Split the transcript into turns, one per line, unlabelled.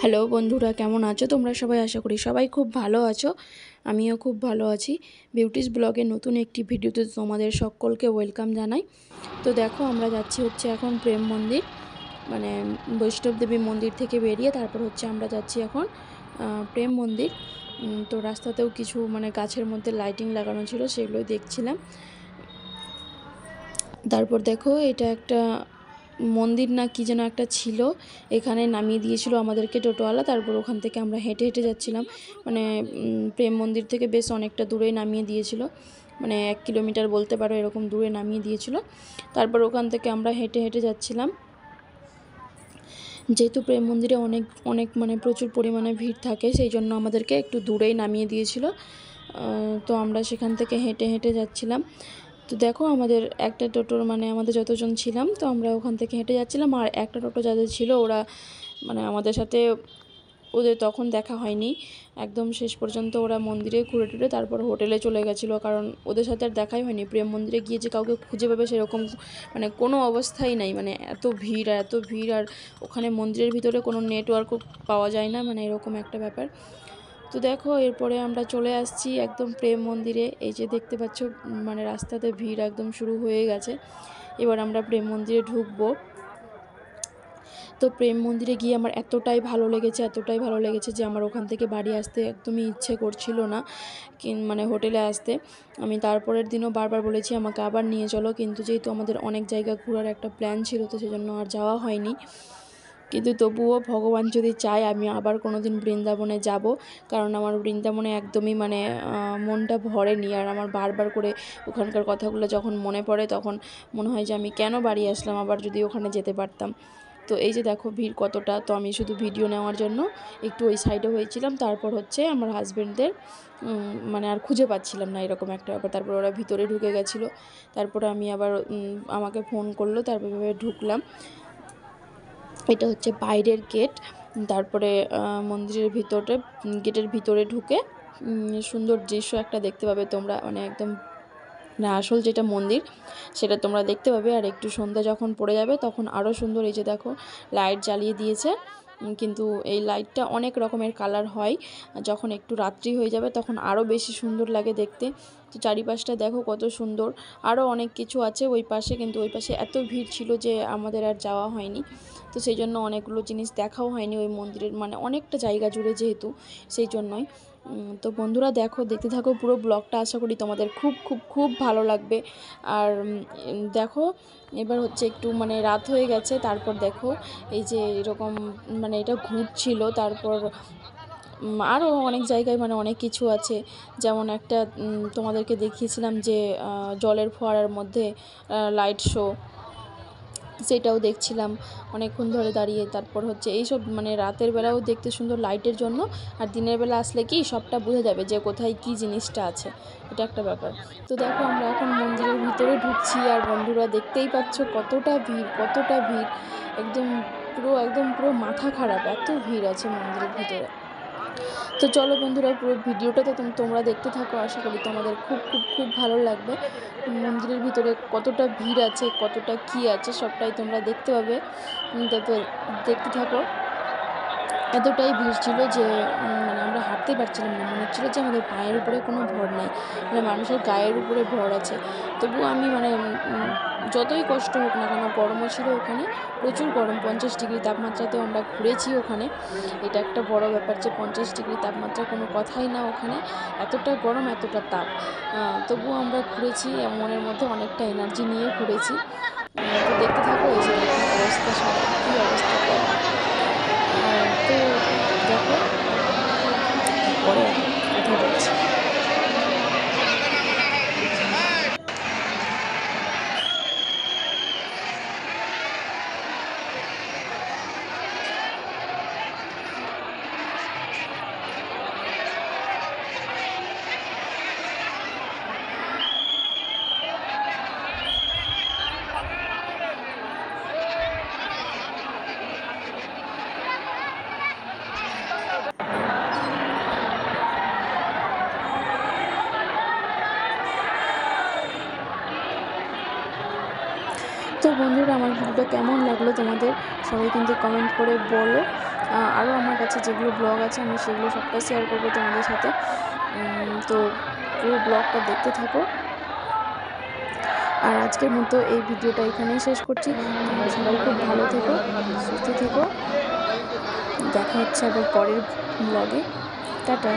Hello বন্ধুরা, কেমন আছো তোমরা সবাই? আশা করি সবাই খুব ভালো আছো। আমিও খুব ভালো আছি। বিউটিস ব্লগের নতুন একটি ভিডিওতে তোমাদের সকলকে ওয়েলকাম জানাই। তো দেখো, আমরা যাচ্ছি এখন প্রেম মন্দির, মানে বৈষ্ণব দেবী মন্দির থেকে বেরিয়ে তারপর আমরা যাচ্ছি এখন প্রেম মন্দির। তো রাস্তাতেও কিছু গাছের মধ্যে লাইটিং লাগানো ছিল, সেগুলোই দেখছিলাম। তারপর দেখো, এটা একটা মন্দির না কি যেন একটা ছিল, এখানে নামিয়ে দিয়েছিল আমাদেরকে টোটোওয়ালা। তারপর ওখান থেকে আমরা হেঁটে হেঁটে যাচ্ছিলাম। প্রেম মন্দির থেকে বেশ অনেকটা দূরে নামিয়ে দিয়েছিল, 1 কিলোমিটার বলতে পারো, এরকম দূরে নামিয়ে দিয়েছিল। তারপর ওখান থেকে আমরা হেঁটে হেঁটে যাচ্ছিলাম। যেহেতু প্রেম মন্দিরে অনেক অনেক প্রচুর পরিমাণে ভিড় থাকে, সেই জন্য আমাদেরকে একটু দূরেই নামিয়ে দিয়েছিল। তো আমরা সেখান থেকে হেঁটে হেঁটে যাচ্ছিলাম। তো দেখো, আমাদের একটা টোটোর আমাদের যতজন ছিলাম, তো আমরা ওখান থেকে হেঁটে যাচ্ছিলাম। আর একটা টোটো যাদের ছিল, ওরা আমাদের সাথে ওদের তখন দেখা হয়নি। একদম শেষ পর্যন্ত ওরা মন্দিরে ঘুরে টুরে তারপর হোটেলে চলে গেছিলো, কারণ ওদের সাথে আর দেখাই হয়নি। প্রেম মন্দিরে গিয়ে যে কাউকে খুঁজে পাবে সেরকম কোনো অবস্থাই নাই। এত ভিড় আর এত ভিড়, আর ওখানে মন্দিরের ভিতরে কোনো নেটওয়ার্কও পাওয়া যায় না, এরকম একটা ব্যাপার। তো দেখো, এরপরে আমরা চলে আসছি একদম প্রেম মন্দিরে। এই যে দেখতে পাচ্ছ, রাস্তাতে ভিড় একদম শুরু হয়ে গেছে। এবার আমরা প্রেম মন্দিরে ঢুকবো। তো প্রেম মন্দিরে গিয়ে আমার এতটাই ভালো লেগেছে যে আমার ওখান থেকে বাড়ি আসতে একদমই ইচ্ছে করছিল না, হোটেলে আসতে। আমি তারপরের দিনও বারবার বলেছি আমাকে আবার নিয়ে চলো, কিন্তু যেহেতু আমাদের অনেক জায়গা ঘোরার একটা প্ল্যান ছিল, তো সেজন্য আর যাওয়া হয়নি। কিন্তু তবুও ভগবান যদি চায়, আমি আবার কোনো দিন বৃন্দাবনে যাব, কারণ আমার বৃন্দাবনে একদমই মনটা ভরেনি। আর আমার বারবার করে ওখানকার কথাগুলো যখন মনে পড়ে, তখন মনে হয় যে আমি কেন বাড়ি আসলাম, আবার যদি ওখানে যেতে পারতাম। তো এই যে দেখো ভিড় কতটা। তো আমি শুধু ভিডিও নেওয়ার জন্য একটু ওই সাইডে হয়েছিলাম। তারপর আমার হাজব্যান্ডদের আর খুঁজে পাচ্ছিলাম না, এরকম একটা ব্যাপার। তারপর ওরা ভিতরে ঢুকে গেছিলো। তারপরে আমি আবার আমাকে ফোন করলো, তারপরে ঢুকলাম। এটা হচ্ছে বাইরের গেট। তারপরে মন্দিরের গেটের ভিতরে ঢুকে সুন্দর দৃশ্য একটা দেখতে পাবে তোমরা, একদম আসল যেটা মন্দির সেটা তোমরা দেখতে পাবে। আর একটু সন্ধ্যা যখন পড়ে যাবে তখন আরও সুন্দর। এই যে দেখো, লাইট জ্বালিয়ে দিয়েছে, কিন্তু এই লাইটটা অনেক রকমের কালার হয়। যখন একটু রাত্রি হয়ে যাবে তখন আরও বেশি সুন্দর লাগে দেখতে। তো চারিপাশটা দেখো কত সুন্দর। আরও অনেক কিছু আছে ওই পাশে, কিন্তু ওই পাশে এত ভিড় ছিল যে আমাদের আর যাওয়া হয়নি। তো সেই জন্য অনেকগুলো জিনিস দেখাও হয়নি ওই মন্দিরের, অনেকটা জায়গা জুড়ে যেহেতু, সেই জন্যই। তো বন্ধুরা দেখো, দেখতে থাকো পুরো ব্লগটা। আশা করি তোমাদের খুব খুব খুব ভালো লাগবে। আর দেখো, এবার একটু রাত হয়ে গেছে। তারপর দেখো, এই যে এরকম এটা ঘুরছিল। তারপর আরও অনেক জায়গায় অনেক কিছু আছে, যেমন একটা তোমাদেরকে দেখিয়েছিলাম যে জলের ফোয়ারার মধ্যে লাইট শো, সেটাও দেখছিলাম অনেকক্ষণ ধরে দাঁড়িয়ে। তারপর এইসব রাতের বেলাও দেখতে সুন্দর লাইটের জন্য, আর দিনের বেলা আসলে কি সবটা বোঝা যাবে যে কোথায় কি জিনিসটা আছে, এটা একটা ব্যাপার। তো দেখো, আমরা এখন মন্দিরের ভিতরে ঢুকছি, আর বন্ধুরা দেখতেই পাচ্ছ কতটা ভিড়। একদম পুরো মাথা খারাপ, এত ভিড় আছে মন্দিরের ভিতরে। তো চলো বন্ধুরা, পুরো ভিডিওটা তো তোমরা দেখতে থাকো। আশা করি তোমাদের খুব খুব খুব ভালো লাগবে। মন্দিরের ভিতরে কতটা ভিড় আছে, কতটা কি আছে, সবটাই তোমরা দেখতে পাবে। তো দেখতে থাকো। এতটাই ভিড় ছিল যে আমরা হাঁটতেই পারছিলাম না, মনে হচ্ছিলো যে আমাদের পায়ের উপরে কোনো ভর নাই, মানুষের গায়ের উপরে ভর আছে। তবুও আমি যতই কষ্ট হোক না কেন, গরমও ছিল ওখানে, প্রচুর গরম, 50 ডিগ্রি তাপমাত্রাতেও আমরা ঘুরেছি ওখানে। এটা একটা বড় ব্যাপার যে 50 ডিগ্রি তাপমাত্রা কোনো কথাই না ওখানে, এতটা গরম, এতটা তাপ। তবুও আমরা ঘুরেছি, মনের মধ্যে অনেকটা এনার্জি নিয়ে ঘুরেছি। তো দেখতে থাকো, এই যে দেখো অবস্থা, সব কী অবস্থা। তো দেখো, পরে কথা বলছি। তো বন্ধুরা, আমার ভিডিওটা কেমন লাগলো তোমাদের সবাই কিন্তু কমেন্ট করে বলো। আরও আমার কাছে যেগুলো ব্লগ আছে আমি সেগুলো সবটা শেয়ার করবো তোমাদের সাথে। তো পুরো ব্লগটা দেখতে থাকো। আর আজকের মতো এই ভিডিওটা এখানেই শেষ করছি। তোমরা সবাই খুব ভালো থেকো, সুস্থ থেকো। দেখা হচ্ছে আবার পরের ব্লগে। টাটা।